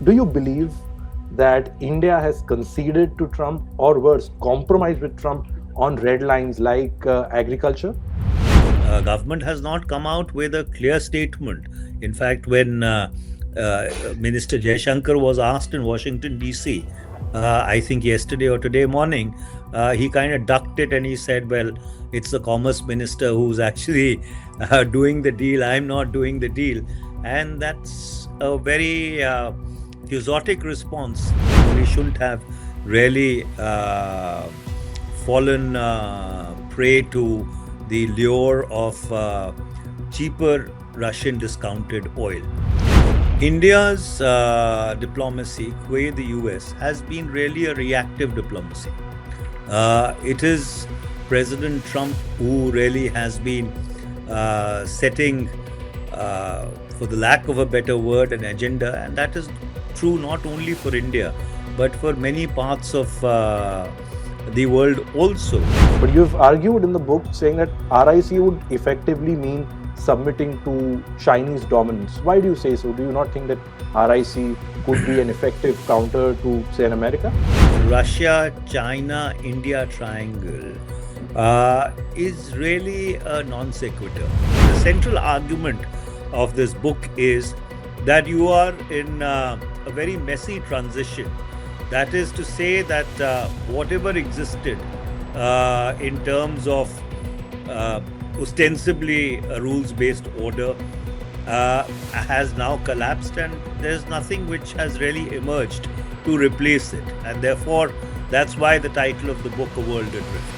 Do you believe that India has conceded to Trump, or worse, compromised with Trump on red lines like agriculture? Government has not come out with a clear statement. In fact, when Minister Jaishankar was asked in Washington D.C., I think yesterday or today morning, he kind of ducked it and he said, "Well, it's the Commerce Minister who's actually doing the deal. I'm not doing the deal," and that's a very quixotic response. We shouldn't have really fallen prey to the lure of cheaper Russian discounted oil. India's diplomacy, way the US, has been really a reactive diplomacy. It is President Trump who really has been setting, for the lack of a better word, an agenda, and that is true not only for India but for many parts of the world also. But you've argued in the book saying that RIC would effectively mean submitting to Chinese dominance. Why do you say so? Do you not think that RIC could be an effective counter to, say, an America? Russia, China, India triangle is really a non sequitur. The central argument of this book is that you are in a very messy transition. That is to say, that whatever existed in terms of ostensibly a rules based order has now collapsed, and there's nothing which has really emerged to replace it. And therefore, that's why the title of the book, A World Adrift.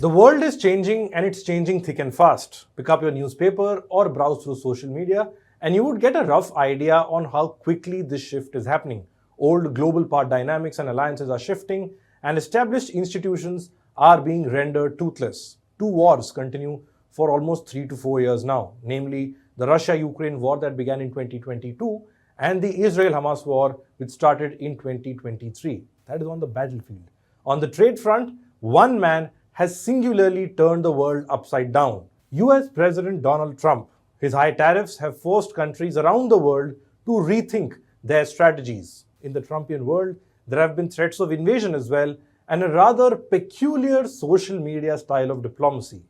The world is changing, and it's changing thick and fast. Pick up your newspaper or browse through social media and you would get a rough idea on how quickly this shift is happening. Old global power dynamics and alliances are shifting, and established institutions are being rendered toothless. Two wars continue for almost 3 to 4 years now, namely the Russia-Ukraine war that began in 2022 and the Israel-Hamas war which started in 2023. That is on the battlefield. On the trade front, one man has singularly turned the world upside down. US President Donald Trump. His high tariffs have forced countries around the world to rethink their strategies. In the Trumpian world, there have been threats of invasion as well, and a rather peculiar social media style of diplomacy.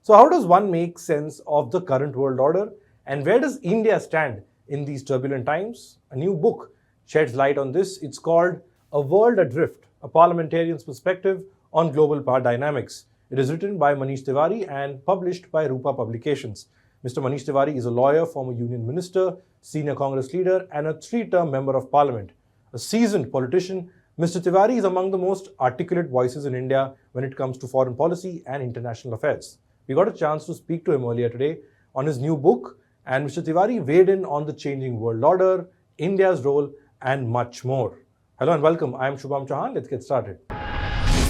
So, how does one make sense of the current world order, and where does India stand in these turbulent times? A new book sheds light on this. It's called A World Adrift, a Parliamentarian's Perspective on Global Power Dynamics. It is written by Manish Tewari and published by Rupa Publications. Mr. Manish Tewari is a lawyer, former union minister, senior Congress leader, and a three-term member of parliament. A seasoned politician, Mr. Tewari is among the most articulate voices in India when it comes to foreign policy and international affairs. We got a chance to speak to him earlier today on his new book, and Mr. Tewari weighed in on the changing world order, India's role, and much more. Hello and welcome. I am Shubham Chohan. Let's get started.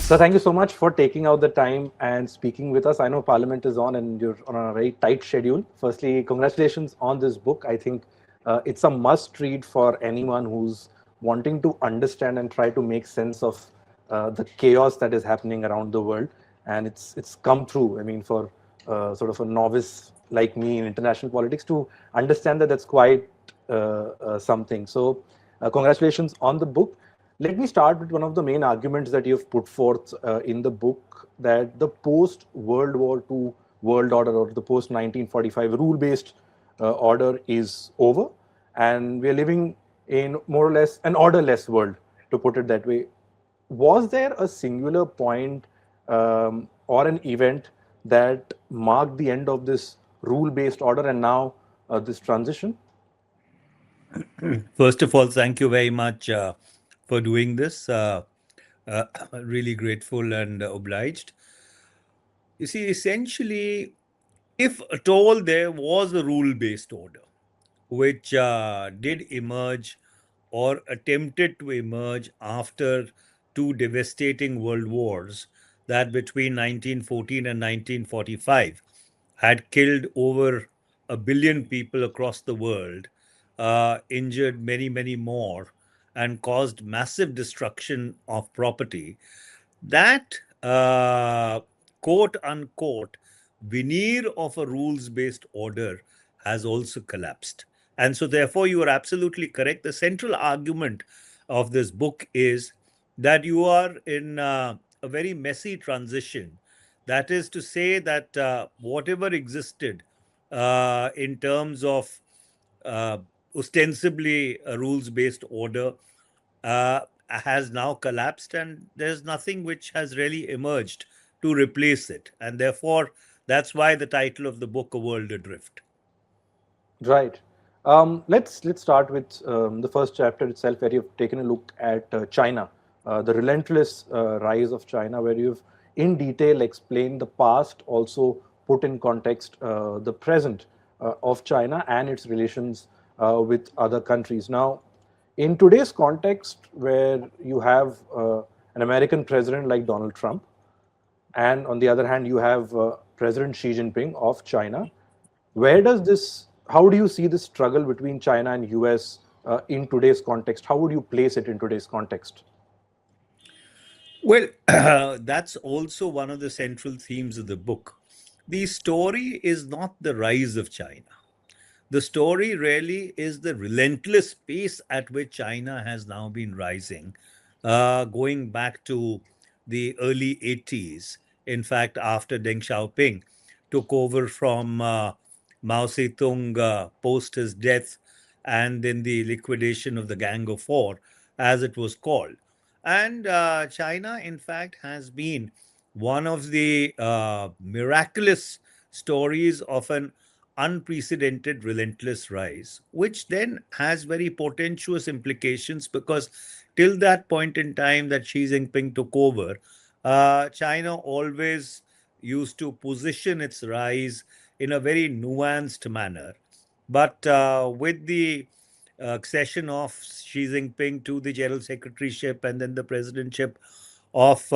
So thank you so much for taking out the time and speaking with us. I know Parliament is on and you're on a very tight schedule. Firstly, congratulations on this book. I think it's a must read for anyone who's wanting to understand and try to make sense of the chaos that is happening around the world. And it's come through. I mean, for sort of a novice like me in international politics to understand that that's quite something. So congratulations on the book. Let me start with one of the main arguments that you've put forth in the book, that the post-World War II world order, or the post-1945 rule-based order, is over, and we're living in more or less an orderless world, to put it that way. Was there a singular point or an event that marked the end of this rule-based order and now this transition? First of all, thank you very much for doing this. Really grateful and obliged. You see, essentially, if at all there was a rule based order which did emerge or attempted to emerge after two devastating world wars that between 1914 and 1945 had killed over 1 billion people across the world, injured many, many more, and caused massive destruction of property. That uh, quote unquote veneer of a rules based order has also collapsed. And so, therefore, you are absolutely correct. The central argument of this book is that you are in a very messy transition. That is to say, that whatever existed in terms of uh, ostensibly a rules based order uh, has now collapsed, and there's nothing which has really emerged to replace it. And therefore, that's why the title of the book, A World Adrift. Right. Let's start with the first chapter itself, where you've taken a look at China, the relentless rise of China, where you've in detail explained the past, also put in context the present of China and its relations with other countries. Now, in today's context, where you have an American president like Donald Trump, and on the other hand, you have President Xi Jinping of China. Where does this? How do you see this struggle between China and US in today's context? How would you place it in today's context? Well, that's also one of the central themes of the book. The story is not the rise of China. The story really is the relentless pace at which China has now been rising, going back to the early 80s. In fact, after Deng Xiaoping took over from Mao Zedong post his death, and then the liquidation of the Gang of Four, as it was called. And China, in fact, has been one of the miraculous stories of an unprecedented, relentless rise, which then has very portentous implications because till that point in time that Xi Jinping took over, China always used to position its rise in a very nuanced manner. But with the accession of Xi Jinping to the general secretaryship and then the presidentship of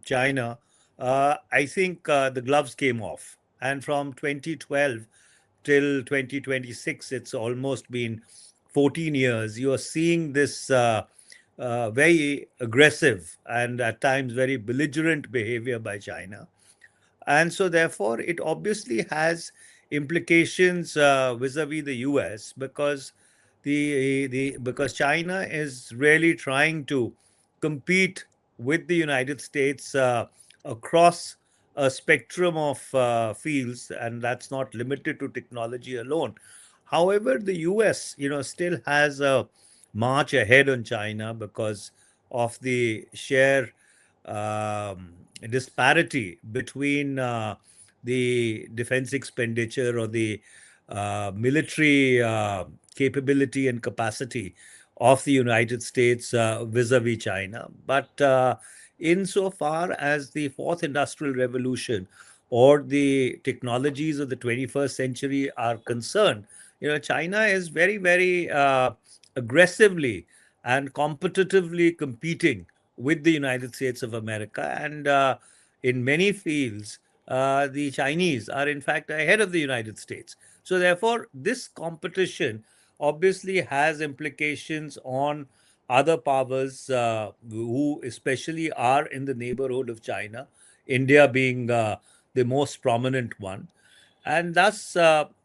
China, I think the gloves came off. And from 2012 till 2026, it's almost been 14 years. You are seeing this very aggressive and at times very belligerent behavior by China. And so, therefore, it obviously has implications vis-a-vis the US because because China is really trying to compete with the United States across a spectrum of fields, and that's not limited to technology alone. However, the US, still has a march ahead on China because of the sheer disparity between the defense expenditure or the military capability and capacity of the United States vis-a-vis China. But insofar as the fourth industrial revolution or the technologies of the 21st century are concerned, China is very, very aggressively and competitively competing with the United States of America. And in many fields, the Chinese are in fact ahead of the United States. So, therefore, this competition obviously has implications on other powers who, especially, are in the neighborhood of China, India being the most prominent one. And thus,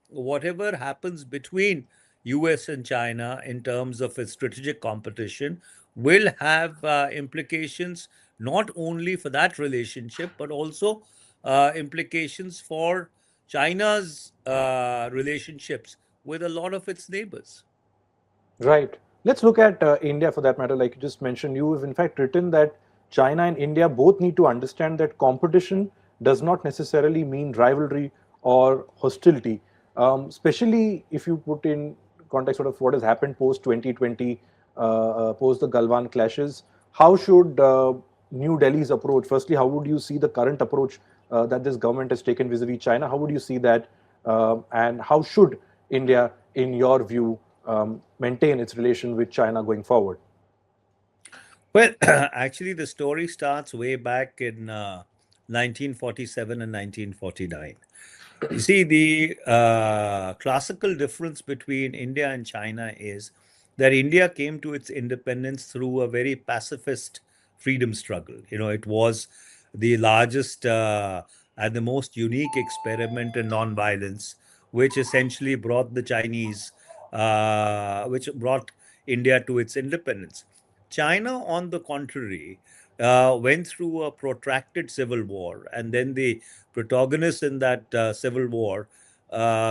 whatever happens between US and China in terms of its strategic competition will have implications not only for that relationship, but also implications for China's relationships with a lot of its neighbors. Right. Let's look at India for that matter. Like you just mentioned, you have in fact written that China and India both need to understand that competition does not necessarily mean rivalry or hostility. Especially if you put in context sort of what has happened post 2020, post the Galwan clashes. How should New Delhi's approach? Firstly, how would you see the current approach that this government has taken vis-a-vis China? How would you see that, and how should India, in your view, maintain its relation with China going forward? Well, actually, the story starts way back in 1947 and 1949. You see, the classical difference between India and China is that India came to its independence through a very pacifist freedom struggle. It was the largest and the most unique experiment in non-violence, which essentially brought the Chinese, which brought India to its independence. China, on the contrary, went through a protracted civil war, and then the protagonists in that civil war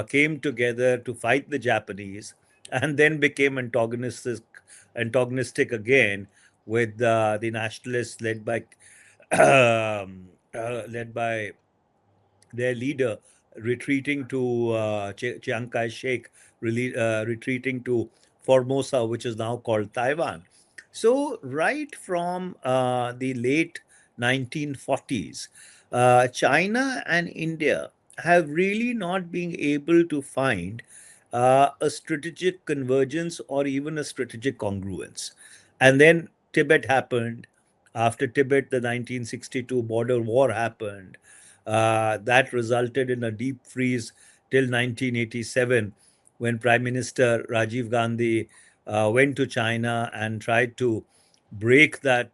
came together to fight the Japanese, and then became antagonistic again with the nationalists led by their leader retreating to Chiang Kai-shek, retreating to Formosa, which is now called Taiwan. So, right from the late 1940s, China and India have really not been able to find a strategic convergence or even a strategic congruence. And then Tibet happened. After Tibet, the 1962 border war happened. That resulted in a deep freeze till 1987, when Prime Minister Rajiv Gandhi went to China and tried to break that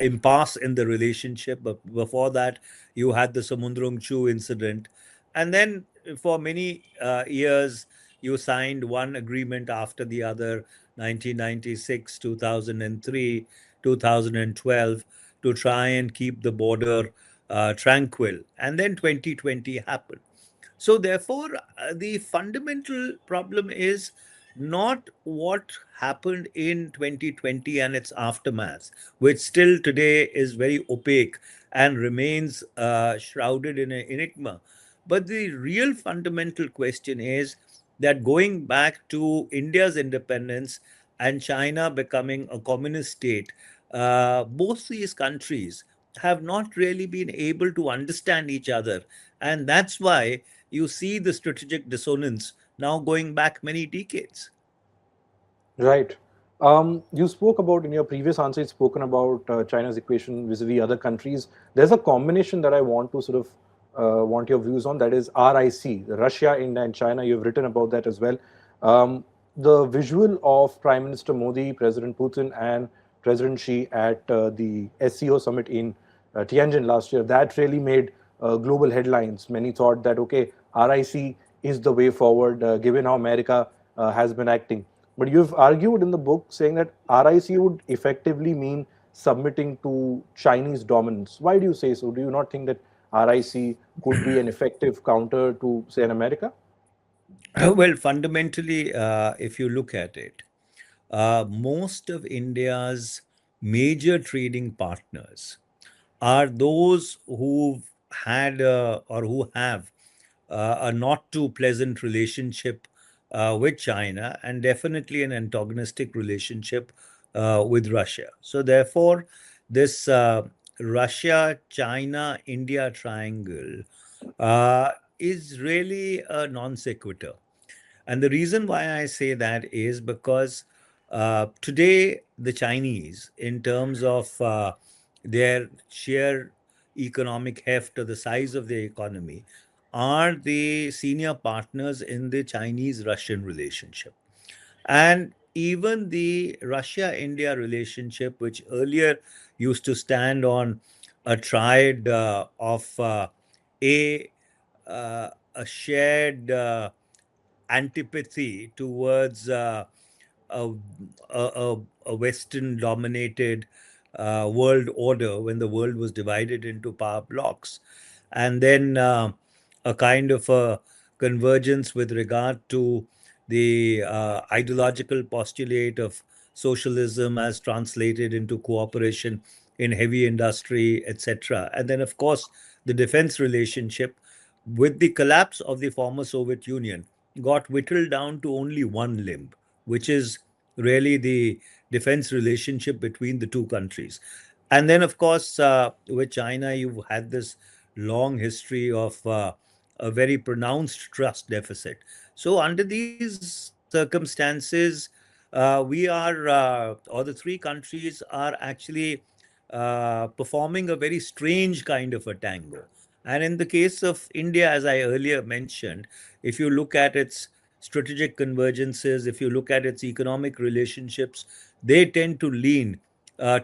impasse in the relationship. But before that, you had the Samundrung Chu incident, and then for many years you signed one agreement after the other: 1996, 2003, 2012, to try and keep the border tranquil. And then 2020 happened. So, therefore, the fundamental problem is not what happened in 2020 and its aftermath, which still today is very opaque and remains shrouded in an enigma. But the real fundamental question is that, going back to India's independence and China becoming a communist state, both these countries have not really been able to understand each other. And that's why you see the strategic dissonance now going back many decades. Right. You spoke about in your previous answer, you'd spoken about China's equation vis-a-vis other countries. There's a combination that I want to sort of want your views on. That is RIC, Russia, India, and China. You've written about that as well. The visual of Prime Minister Modi, President Putin, and President Xi at the SCO summit in Tianjin last year, that really made global headlines. Many thought that, okay, RIC is the way forward, given how America has been acting. But you've argued in the book saying that RIC would effectively mean submitting to Chinese dominance. Why do you say so? Do you not think that RIC could be an effective counter to, say, in America? Well, fundamentally, if you look at it, most of India's major trading partners are those who've had or who have a not too pleasant relationship with China, and definitely an antagonistic relationship with Russia. So, therefore, this Russia, China, India triangle uh, is really a non sequitur. And the reason why I say that is because today the Chinese, in terms of their sheer economic heft or the size of their economy, are the senior partners in the Chinese Russian relationship. And even the Russia India relationship, which earlier used to stand on a triad of a a shared antipathy towards a, a Western dominated world order when the world was divided into power blocks. And then a kind of a convergence with regard to the ideological postulate of socialism as translated into cooperation in heavy industry, etc. And then, of course, the defense relationship with the collapse of the former Soviet Union got whittled down to only one limb, which is really the defense relationship between the two countries. And then, of course, with China, you've had this long history of a very pronounced trust deficit. So, under these circumstances, we are, or the three countries are actually performing a very strange kind of a tango. And in the case of India, as I earlier mentioned, if you look at its strategic convergences, if you look at its economic relationships, they tend to lean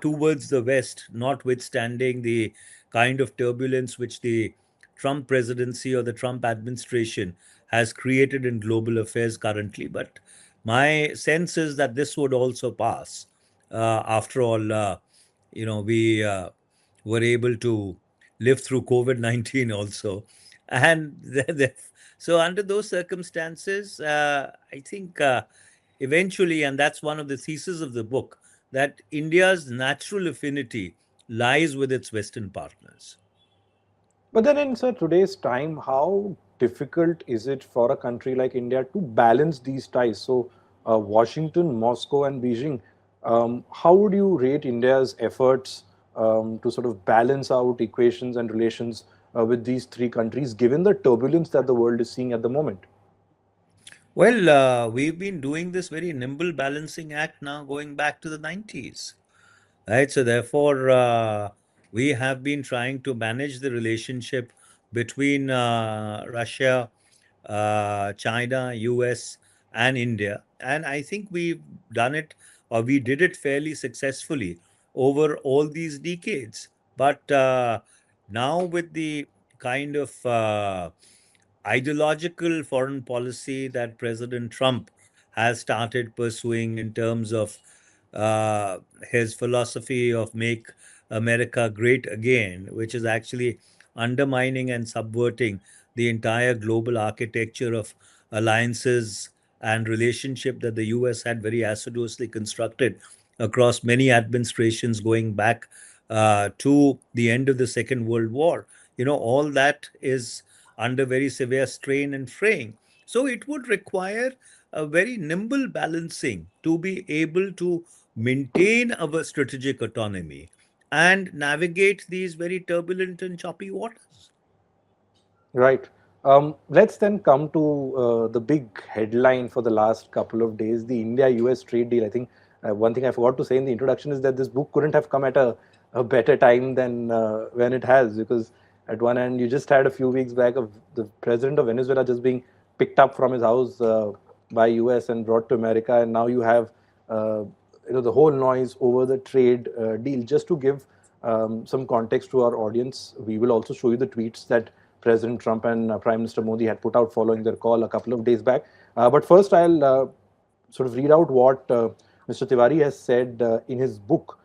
towards the West, notwithstanding the kind of turbulence which the Trump presidency or the Trump administration has created in global affairs currently. But my sense is that this would also pass. After all, we were able to live through COVID-19 also. And so, under those circumstances, I think eventually, and that's one of the theses of the book, that India's natural affinity lies with its Western partners. But then, in sir, today's time, how difficult is it for a country like India to balance these ties? So, Washington, Moscow, and Beijing, how would you rate India's efforts to sort of balance out equations and relations with these three countries, given the turbulence that the world is seeing at the moment? Well, we've been doing this very nimble balancing act now going back to the 90s. Right. So therefore, we have been trying to manage the relationship between Russia, China, US, and India. And I think we've done it, or we did it fairly successfully over all these decades. But now, with the kind of ideological foreign policy that President Trump has started pursuing in terms of uh, his philosophy of make America great again, which is actually undermining and subverting the entire global architecture of alliances and relationship that the US had very assiduously constructed across many administrations going back to the end of the Second World War. All that is under very severe strain and fraying. So it would require a very nimble balancing to be able to maintain our strategic autonomy and navigate these very turbulent and choppy waters. Right. Let's then come to the big headline for the last couple of days, the India-US trade deal. I think one thing I forgot to say in the introduction is that this book couldn't have come at a better time than when it has, because at one end you just had a few weeks back of the president of Venezuela just being picked up from his house by US and brought to America, and now you have uh, the whole noise over the trade deal. Just to give some context to our audience, we will also show you the tweets that President Trump and Prime Minister Modi had put out following their call a couple of days back. But first, I'll sort of read out what Mr. Tewari has said in his book.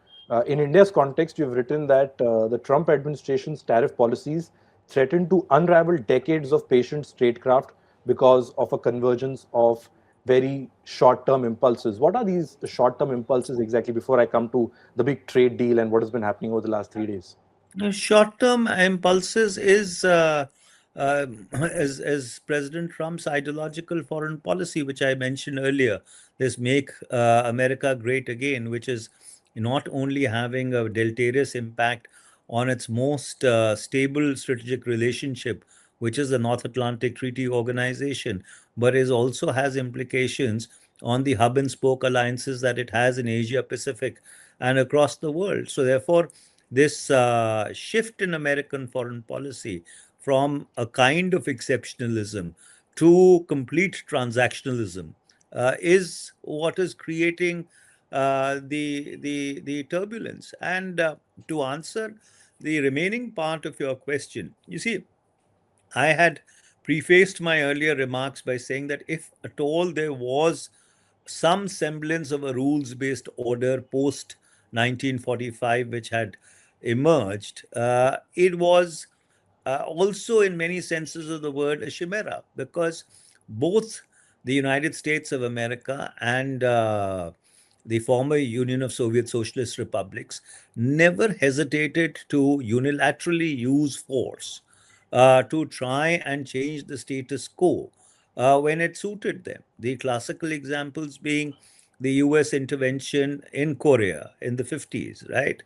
In India's context, you've written that the Trump administration's tariff policies threaten to unravel decades of patient statecraft because of a convergence of very short-term impulses. What are these short-term impulses exactly before I come to the big trade deal and what has been happening over the last 3 days? Short-term impulses is as President Trump's ideological foreign policy, which I mentioned earlier, this "Make America Great Again," which is not only having a deleterious impact on its most stable strategic relationship, which is the North Atlantic Treaty Organization, but is also has implications on the hub and spoke alliances that it has in Asia Pacific and across the world. So therefore, this shift in American foreign policy from a kind of exceptionalism to complete transactionalism is what is creating the turbulence. And to answer the remaining part of your question, you see, I had prefaced my earlier remarks by saying that if at all there was some semblance of a rules based order post 1945 which had emerged, it was also, in many senses of the word, a chimera, because both the United States of America and the former Union of Soviet Socialist Republics never hesitated to unilaterally use force to try and change the status quo when it suited them. The classical examples being the US intervention in Korea in the 50s, right?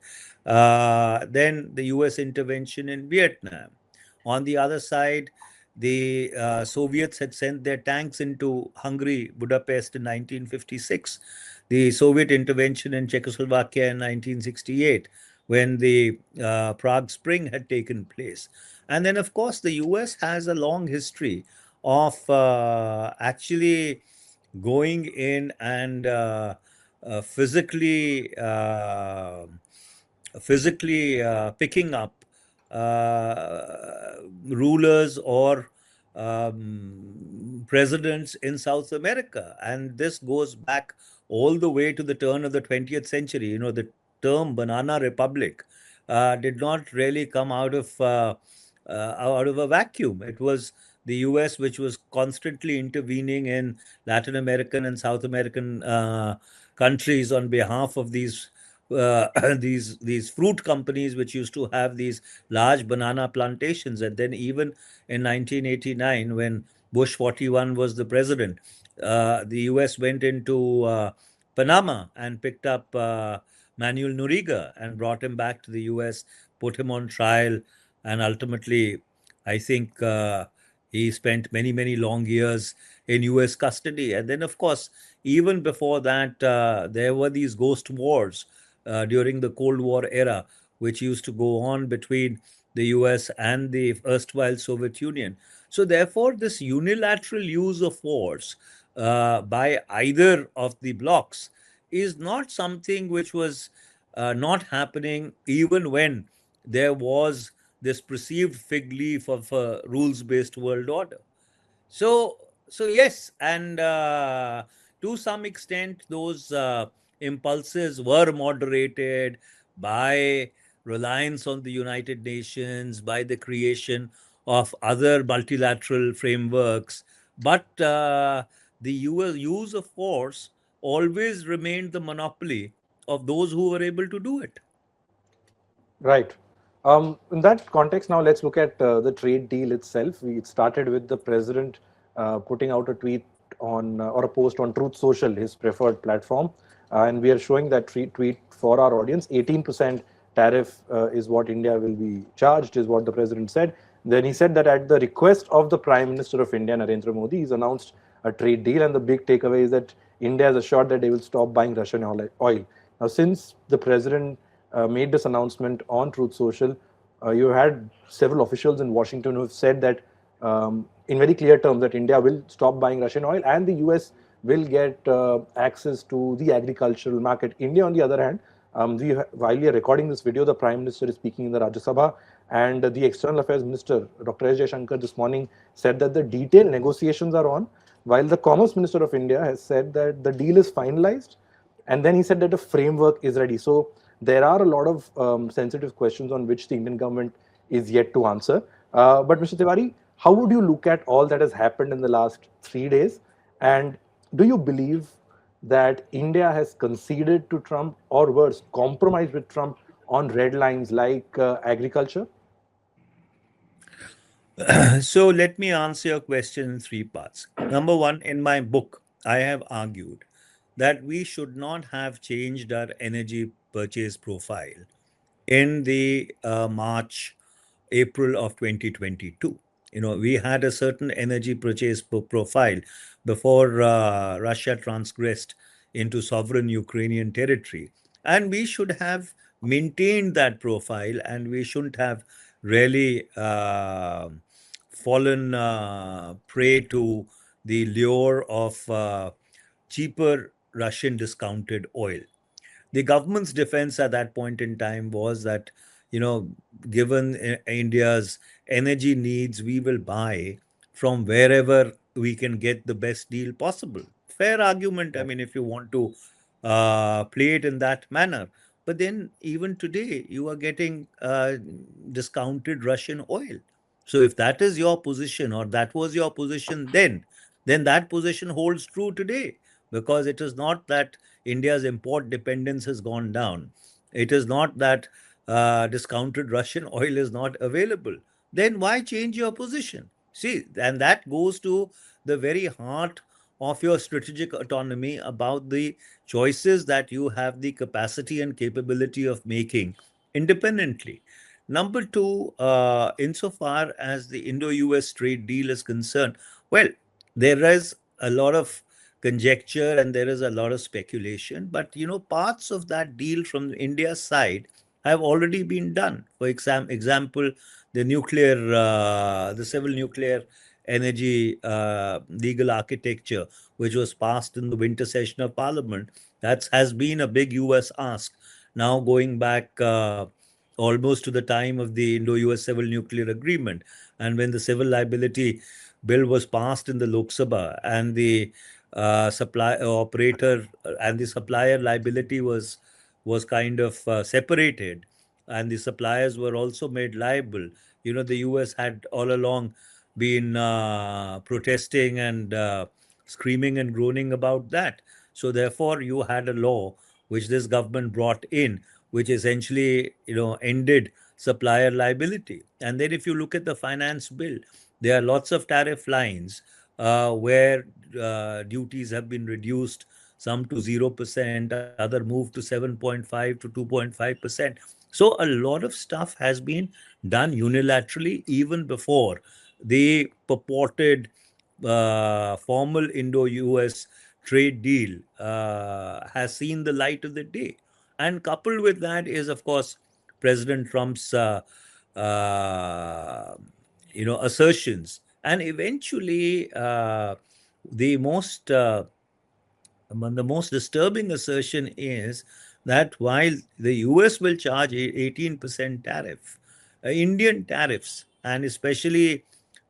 Then the US intervention in Vietnam. On the other side, the Soviets had sent their tanks into Hungary, Budapest in 1956. The Soviet intervention in Czechoslovakia in 1968, when the Prague Spring had taken place. And then, of course, the US has a long history of actually going in and physically picking up rulers or presidents in South America. And this goes back all the way to the turn of the 20th century. You know, the term banana republic did not really come out of a vacuum. It was the US which was constantly intervening in Latin American and South American countries on behalf of these fruit companies which used to have these large banana plantations. And then even in 1989, when Bush 41 was the president, the US went into Panama and picked up Manuel Noriega and brought him back to the US, put him on trial, and ultimately, I think he spent many, many long years in US custody. And then, of course, even before that, there were these ghost wars during the Cold War era, which used to go on between the US and the erstwhile Soviet Union. So, therefore, this unilateral use of force by either of the blocs is not something which was not happening even when there was this perceived fig leaf of a rules-based world order. So, so yes, and to some extent, those impulses were moderated by reliance on the United Nations, by the creation of other multilateral frameworks. But the use of force always remained the monopoly of those who were able to do it. Right. In that context, now let's look at the trade deal itself. It started with the president putting out a tweet on or a post on Truth Social, his preferred platform, and we are showing that tweet for our audience. 18% tariff is what India will be charged, is what the president said. Then he said that at the request of the Prime Minister of India, Narendra Modi, he's announced a trade deal, and the big takeaway is that India has assured that they will stop buying Russian oil. Now, since the president made this announcement on Truth Social, you had several officials in Washington who have said that in very clear terms that India will stop buying Russian oil and the US will get access to the agricultural market. India, on the other hand, while we are recording this video, the Prime Minister is speaking in the Rajya Sabha, and the External Affairs Minister, Dr. S. Jaishankar, this morning said that the detailed negotiations are on, while the Commerce Minister of India has said that the deal is finalized, and then he said that the framework is ready. So there are a lot of sensitive questions on which the Indian government is yet to answer. But Mr. Tiwari, how would you look at all that has happened in the last 3 days? And do you believe that India has conceded to Trump, or worse, compromised with Trump on red lines like agriculture? So let me answer your question in three parts. Number one, in my book, I have argued that we should not have changed our energy purchase profile in the March, April of 2022. You know, we had a certain energy purchase profile before Russia transgressed into sovereign Ukrainian territory. And we should have maintained that profile, and we shouldn't have really fallen prey to the lure of cheaper Russian discounted oil. The government's defense at that point in time was that, you know, given India's energy needs, we will buy from wherever we can get the best deal possible. Fair argument, I Right. mean, if you want to play it in that manner. But then, even today, you are getting discounted Russian oil. So, if that is your position, or that was your position then that position holds true today, because it is not that India's import dependence has gone down. It is not that discounted Russian oil is not available. Then why change your position? See, and that goes to the very heart of your strategic autonomy about the choices that you have the capacity and capability of making independently. Number two, insofar as the Indo US trade deal is concerned, well, there is a lot of conjecture and there is a lot of speculation, but you know, parts of that deal from India's side have already been done. For example, the civil nuclear energy legal architecture, which was passed in the winter session of Parliament. That has been a big US ask. Now going back almost to the time of the Indo-US Civil Nuclear Agreement, and when the civil liability bill was passed in the Lok Sabha, and the supply operator and the supplier liability was kind of separated, and the suppliers were also made liable. The US had all along been protesting and screaming and groaning about that. So therefore, you had a law which this government brought in, which essentially ended supplier liability. And then if you look at the finance bill, there are lots of tariff lines where duties have been reduced, some to 0%, other moved to 7.5 to 2.5%. So a lot of stuff has been done unilaterally even before the purported formal Indo-US trade deal has seen the light of the day. And coupled with that is, of course, President Trump's uh, assertions. And eventually, the most the most disturbing assertion is that while the US will charge 18% tariff, Indian tariffs, and especially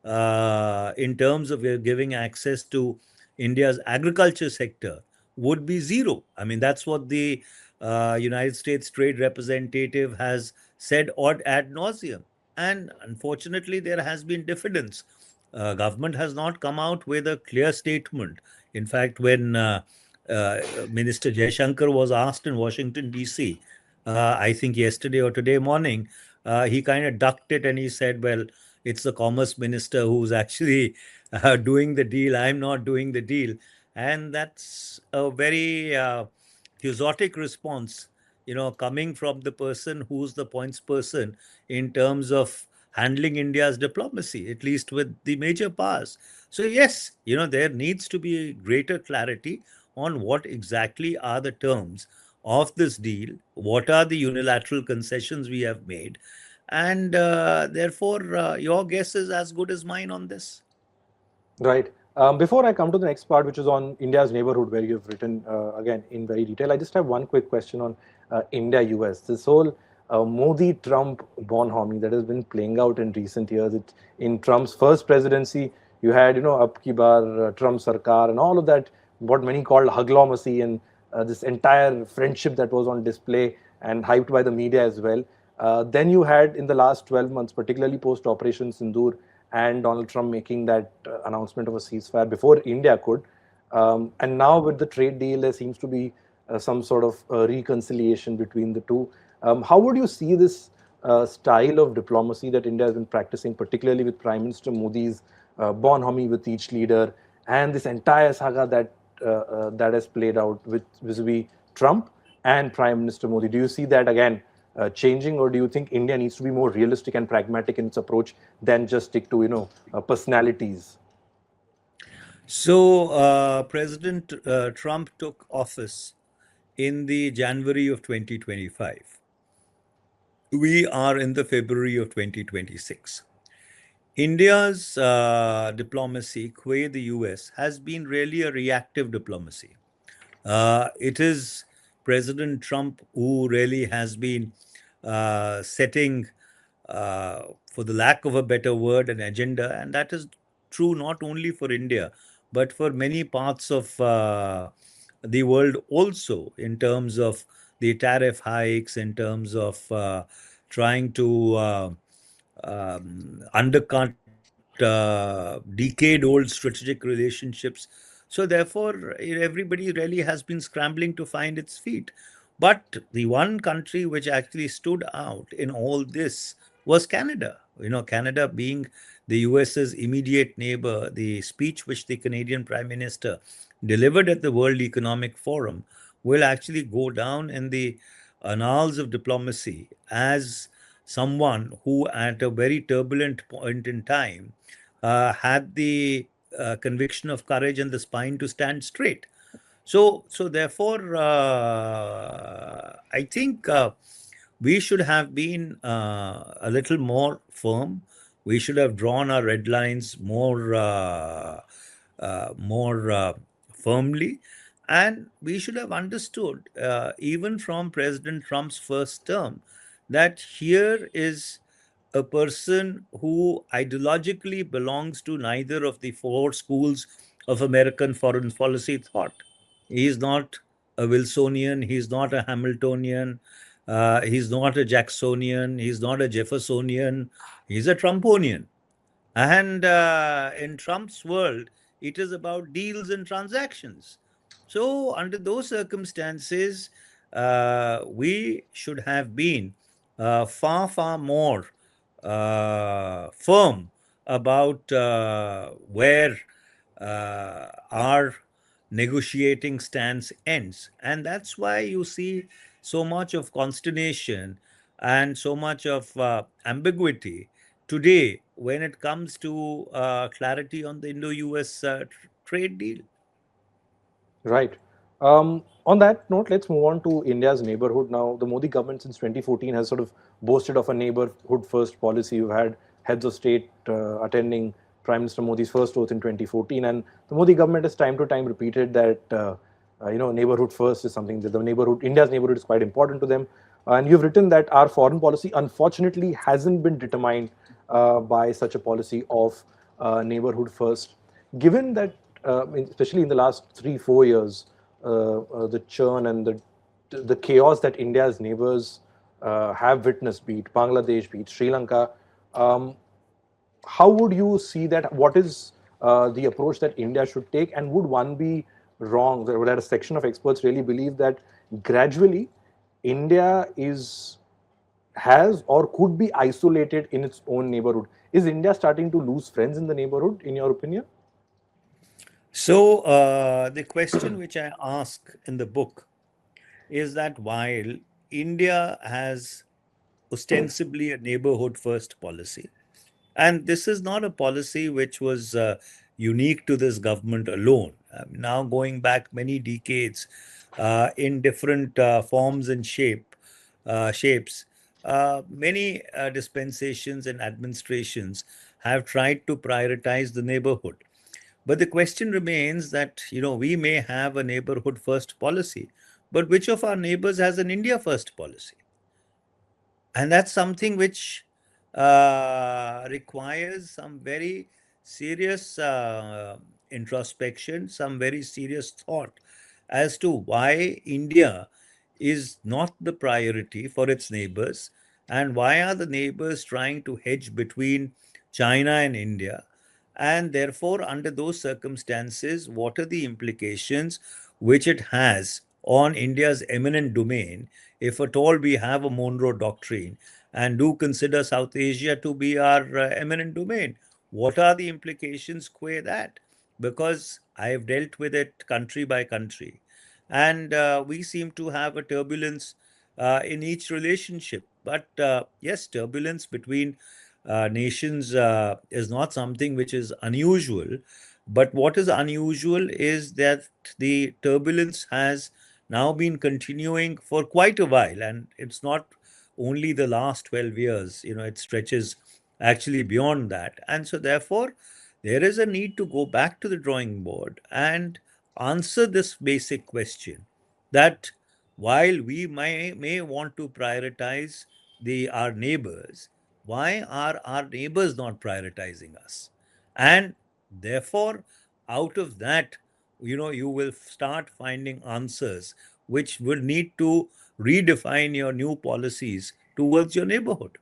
in terms of giving access to India's agriculture sector, would be zero. I mean, that's what the United States Trade Representative has said ad nauseum. And unfortunately, there has been diffidence. Government has not come out with a clear statement. In fact, when Minister Jaishankar was asked in Washington, D.C., I think yesterday or today morning, he kind of ducked it and he said, well, it's the commerce minister who's actually doing the deal. I'm not doing the deal. And that's a very quixotic response, coming from the person who's the points person in terms of handling India's diplomacy, at least with the major powers. So, yes, there needs to be greater clarity on what exactly are the terms of this deal, what are the unilateral concessions we have made, and therefore, your guess is as good as mine on this. Right. Before I come to the next part, which is on India's neighborhood, where you've written again in very detail, I just have one quick question on India-US. This whole Modi-Trump bonhomie that has been playing out in recent years. In Trump's first presidency, you had Ab Ki Baar, Trump Sarkar, and all of that, what many called huglomacy, and this entire friendship that was on display and hyped by the media as well. Then you had in the last 12 months, particularly post Operation Sindoor, and Donald Trump making that announcement of a ceasefire before India could. And now with the trade deal, there seems to be some sort of reconciliation between the two. How would you see this style of diplomacy that India has been practicing, particularly with Prime Minister Modi's bonhomie with each leader, and this entire saga that has played out with vis-a-vis Trump and Prime Minister Modi? Do you see that again changing, or do you think India needs to be more realistic and pragmatic in its approach than just stick to personalities? So, President Trump took office in the January of 2025. We are in the February of 2026. India's diplomacy, qua the US, has been really a reactive diplomacy. It is President Trump who really has been setting, for the lack of a better word, an agenda. And that is true not only for India, but for many parts of the world also, in terms of the tariff hikes, in terms of trying to undercut decade-old strategic relationships. So therefore, everybody really has been scrambling to find its feet. But the one country which actually stood out in all this was Canada. Canada being the US's immediate neighbor, the speech which the Canadian Prime Minister delivered at the World Economic Forum will actually go down in the annals of diplomacy as someone who, at a very turbulent point in time, had the conviction of courage and the spine to stand straight. So therefore, I think we should have been a little more firm, We should have drawn our red lines more firmly, and we should have understood, even from President Trump's first term, that here is a person who ideologically belongs to neither of the four schools of American foreign policy thought. He is not a Wilsonian, he's not a Hamiltonian, he's not a Jacksonian, he's not a Jeffersonian, he's a Trumponian. And in Trump's world, it is about deals and transactions. So, under those circumstances, we should have been far, far more firm about where our negotiating stance ends. And that's why you see so much of consternation and so much of ambiguity today when it comes to clarity on the Indo-US trade deal. Right. On that note, let's move on to India's neighborhood now. The Modi government since 2014 has sort of boasted of a neighborhood first policy. You've had heads of state attending Prime Minister Modi's first oath in 2014, and the Modi government has time to time repeated that neighborhood first is something that the neighborhood, India's neighborhood, is quite important to them. And you've written that our foreign policy, unfortunately, hasn't been determined by such a policy of neighborhood first. Given that, especially in the last 3-4 years, the churn and the chaos that India's neighbors have witnessed, be it Bangladesh, be it Sri Lanka, how would you see that? What is the approach that India should take, and would one be wrong? That a section of experts really believe that gradually India has or could be isolated in its own neighborhood. Is India starting to lose friends in the neighborhood, in your opinion? So, the question which I ask in the book is that while India has ostensibly a neighborhood first policy, and this is not a policy which was unique to this government alone. Now, going back many decades in different forms and shapes, many dispensations and administrations have tried to prioritize the neighborhood. But the question remains that, we may have a neighborhood first policy, but which of our neighbors has an India first policy? And that's something which requires some very serious introspection, some very serious thought as to why India is not the priority for its neighbors, and why are the neighbors trying to hedge between China and India. And therefore, under those circumstances, what are the implications which it has on India's eminent domain, if at all we have a Monroe Doctrine and do consider South Asia to be our eminent domain? What are the implications qua that? Because I have dealt with it country by country, and we seem to have a turbulence in each relationship. But yes, turbulence between nations is not something which is unusual. But what is unusual is that the turbulence has now been continuing for quite a while, and it's not only the last 12 years, it stretches actually beyond that. And so, therefore, there is a need to go back to the drawing board and answer this basic question that while we may want to prioritize our neighbors, why are our neighbors not prioritizing us? And therefore, out of that, you will start finding answers which will need to redefine your new policies towards your neighborhood.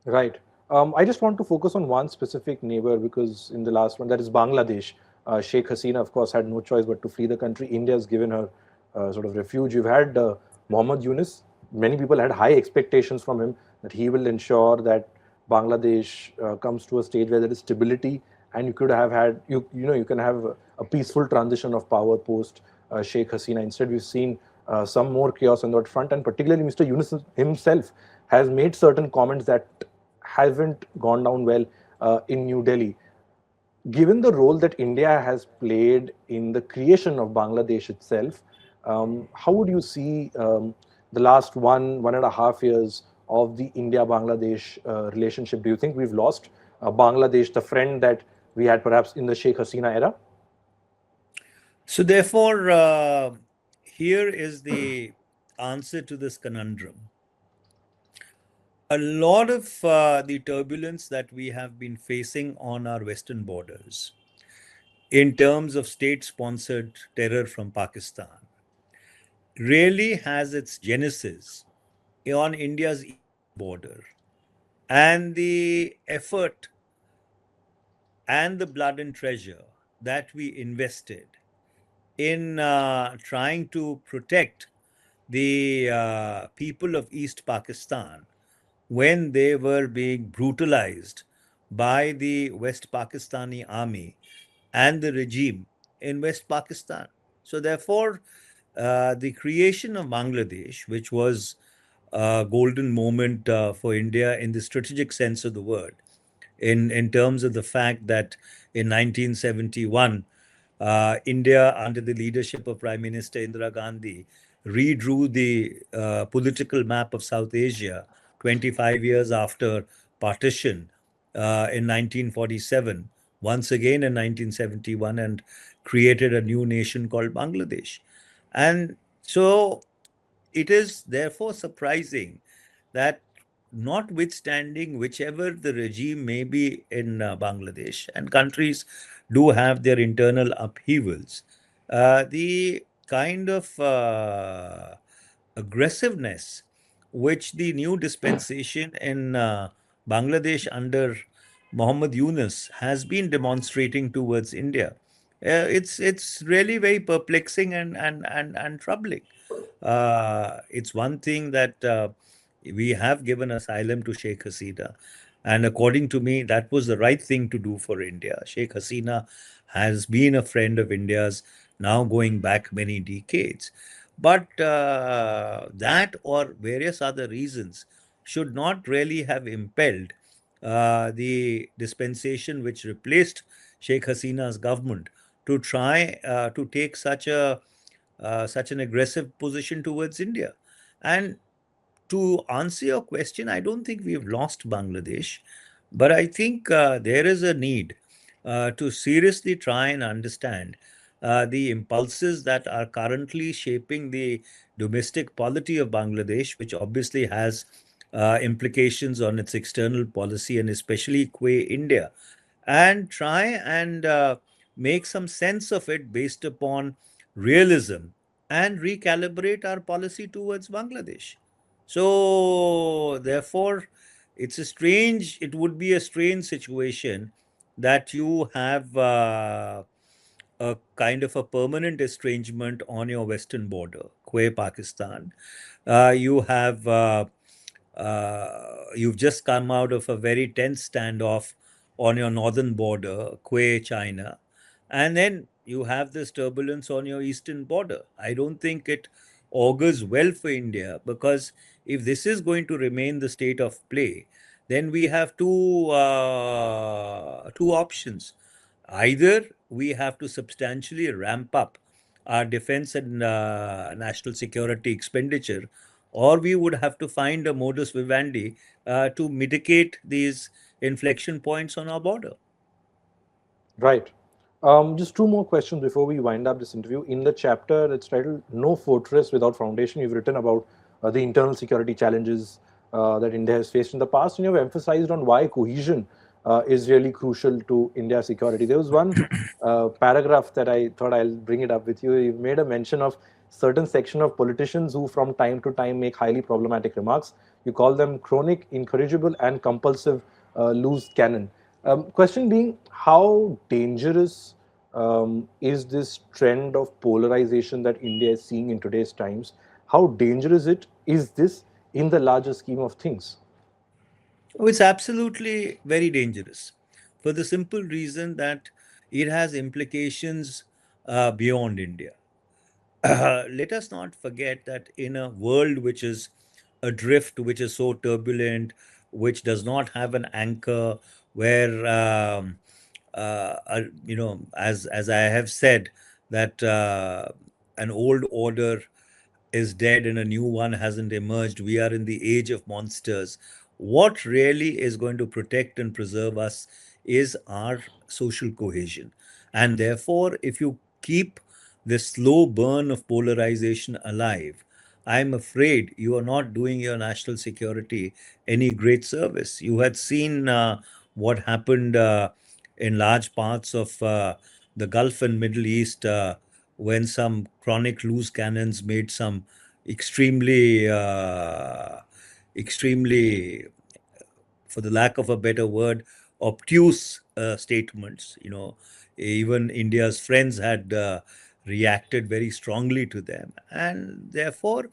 Right. I just want to focus on one specific neighbor, because in the last one, that is Bangladesh. Sheikh Hasina, of course, had no choice but to flee the country. India has given her sort of refuge. You've had Mohammad Yunus. Many people had high expectations from him that he will ensure that Bangladesh comes to a stage where there is stability, and you could have had you can have a peaceful transition of power post Sheikh Hasina. Instead, we've seen some more chaos on that front, and particularly Mr. Yunus himself has made certain comments that haven't gone down well in New Delhi. Given the role that India has played in the creation of Bangladesh itself, how would you see the last 1.5 years of the India-Bangladesh relationship? Do you think we've lost Bangladesh, the friend that we had perhaps in the Sheikh Hasina era? So, therefore, here is the answer to this conundrum. A lot of the turbulence that we have been facing on our western borders in terms of state sponsored terror from Pakistan really has its genesis on India's border, and the effort and the blood and treasure that we invested in trying to protect the people of East Pakistan when they were being brutalized by the West Pakistani army and the regime in West Pakistan. So, therefore, the creation of Bangladesh, which was a golden moment for India in the strategic sense of the word, in terms of the fact that in 1971, India, under the leadership of Prime Minister Indira Gandhi, redrew the political map of South Asia 25 years after partition in 1947, once again in 1971, and created a new nation called Bangladesh. And so it is therefore surprising that, notwithstanding whichever the regime may be in Bangladesh, and countries do have their internal upheavals, the kind of aggressiveness which the new dispensation in Bangladesh under Muhammad Yunus has been demonstrating towards India, it's really very perplexing and troubling. It's one thing that we have given asylum to Sheikh Hasina, and according to me, that was the right thing to do for India. Sheikh Hasina has been a friend of India's now going back many decades. But that or various other reasons should not really have impelled the dispensation which replaced Sheikh Hasina's government to try to take such an aggressive position towards India. And to answer your question, I don't think we've lost Bangladesh, but I think there is a need to seriously try and understand the impulses that are currently shaping the domestic polity of Bangladesh, which obviously has implications on its external policy and especially qua India, and try and make some sense of it based upon realism and recalibrate our policy towards Bangladesh. So, therefore, it would be a strange situation that you have a kind of a permanent estrangement on your western border, Quay, Pakistan. You've just come out of a very tense standoff on your northern border, Quay, China, and then you have this turbulence on your eastern border. I don't think it augurs well for India, because if this is going to remain the state of play, then we have two options. Either we have to substantially ramp up our defense and national security expenditure, or we would have to find a modus vivendi to mitigate these inflection points on our border. Right. Just two more questions before we wind up this interview. In the chapter that's titled No Fortress Without Foundation, you've written about the internal security challenges that India has faced in the past, and you've emphasized on why cohesion is really crucial to India's security. There was one paragraph that I thought I'll bring it up with you. You've made a mention of certain section of politicians who from time to time make highly problematic remarks. You call them chronic, incorrigible, and compulsive loose cannon. Question being, how dangerous is this trend of polarization that India is seeing in today's times? How dangerous is this in the larger scheme of things? Oh, it's absolutely very dangerous, for the simple reason that it has implications beyond India. Let us not forget that in a world which is adrift, which is so turbulent, which does not have an anchor, where as I have said, that an old order is dead and a new one hasn't emerged. We are in the age of monsters. What really is going to protect and preserve us is our social cohesion. And therefore, if you keep the slow burn of polarization alive, I'm afraid you are not doing your national security any great service. You had seen what happened in large parts of the Gulf and Middle East when some chronic loose cannons made some extremely, extremely, for the lack of a better word, obtuse statements. Even India's friends had reacted very strongly to them. And therefore,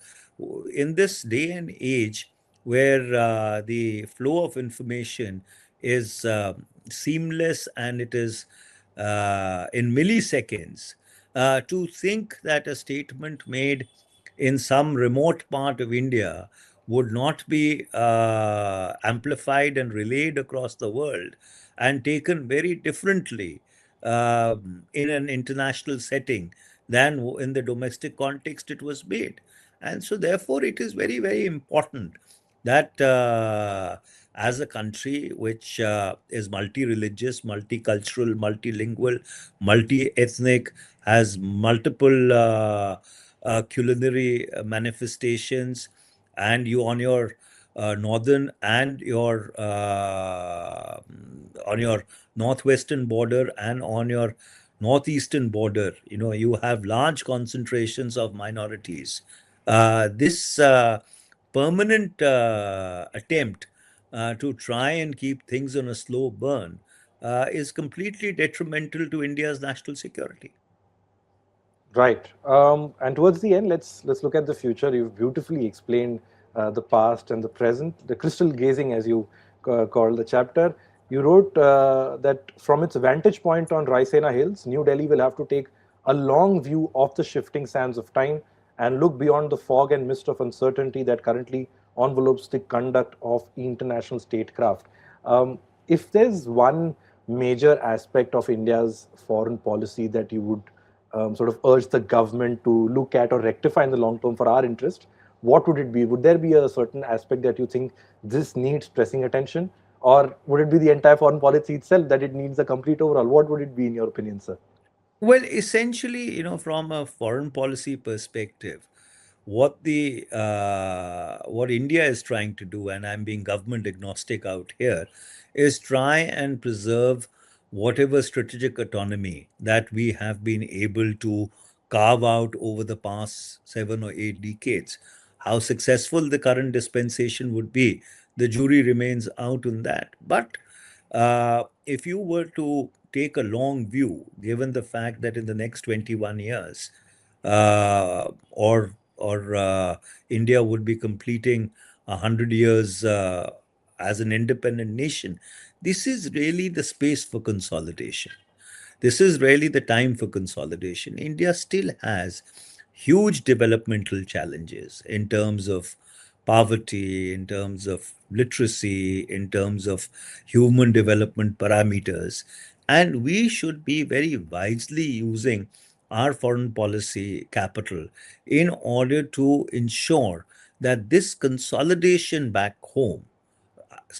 in this day and age where the flow of information is seamless and it is in milliseconds, to think that a statement made in some remote part of India would not be amplified and relayed across the world and taken very differently in an international setting than in the domestic context it was made. And so, therefore, it is very, very important that as a country which is multi-religious, multicultural, multilingual, multi-ethnic, has multiple culinary manifestations, and you on your northern and your on your northwestern border and on your northeastern border, you have large concentrations of minorities. This permanent attempt to try and keep things on a slow burn is completely detrimental to India's national security. Right. And towards the end, let's look at the future. You've beautifully explained the past and the present, the crystal gazing, as you called the chapter. You wrote that from its vantage point on Raisena Hills, New Delhi will have to take a long view of the shifting sands of time and look beyond the fog and mist of uncertainty that currently envelopes the conduct of international statecraft. If there's one major aspect of India's foreign policy that you would sort of urge the government to look at or rectify in the long term for our interest, what would it be? Would there be a certain aspect that you think this needs pressing attention? Or would it be the entire foreign policy itself that it needs a complete overhaul? What would it be in your opinion, sir? Well, essentially, from a foreign policy perspective, what India is trying to do, and I'm being government agnostic out here, is try and preserve whatever strategic autonomy that we have been able to carve out over the past 7 or 8 decades. How successful the current dispensation would be, the jury remains out on that. But if you were to take a long view, given the fact that in the next 21 years, or India would be completing 100 years as an independent nation, this is really the space for consolidation. This is really the time for consolidation. India still has huge developmental challenges in terms of poverty, in terms of literacy, in terms of human development parameters. And we should be very wisely using our foreign policy capital in order to ensure that this consolidation back home,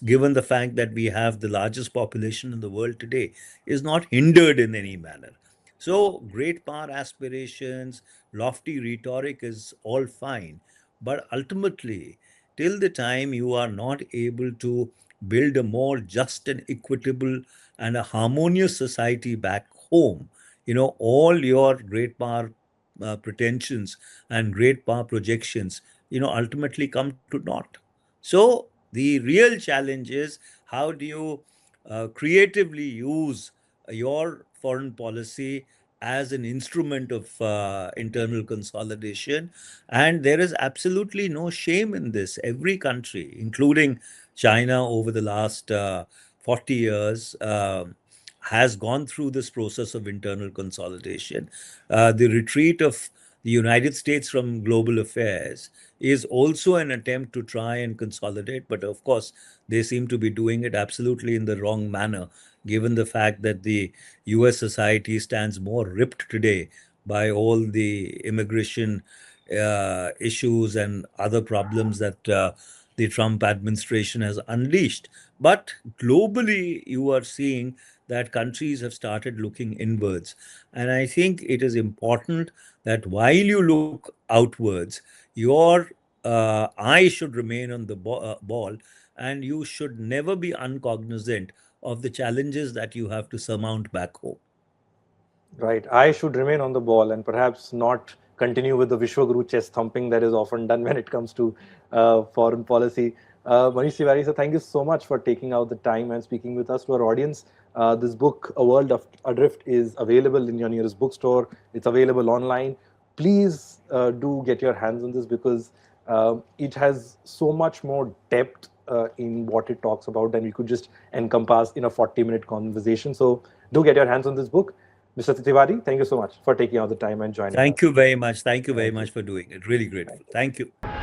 given the fact that we have the largest population in the world today, is not hindered in any manner. So, great power aspirations, lofty rhetoric is all fine. But ultimately, till the time you are not able to build a more just and equitable and a harmonious society back home, all your great power pretensions and great power projections, ultimately come to naught. So, the real challenge is how do you creatively use your foreign policy as an instrument of internal consolidation. And there is absolutely no shame in this. Every country, including China over the last 40 years, has gone through this process of internal consolidation. The retreat of the United States from global affairs is also an attempt to try and consolidate, but of course, they seem to be doing it absolutely in the wrong manner, given the fact that the US society stands more ripped today by all the immigration issues and other problems that the Trump administration has unleashed. But globally, you are seeing that countries have started looking inwards. And I think it is important that while you look outwards, your eye should remain on the ball, and you should never be uncognizant of the challenges that you have to surmount back home. Right. I should remain on the ball and perhaps not continue with the Vishwaguru chest thumping that is often done when it comes to foreign policy. Manish Tewari, so thank you so much for taking out the time and speaking with us. To our audience, this book, A World Adrift, is available in your nearest bookstore. It's available online. Please do get your hands on this because it has so much more depth in what it talks about than we could just encompass in a 40-minute conversation. So do get your hands on this book. Mr. Tiwari, thank you so much for taking out the time and joining Thank us. you very much. Thank you very Thank you. much for doing it. Really grateful. Thank you. Thank you.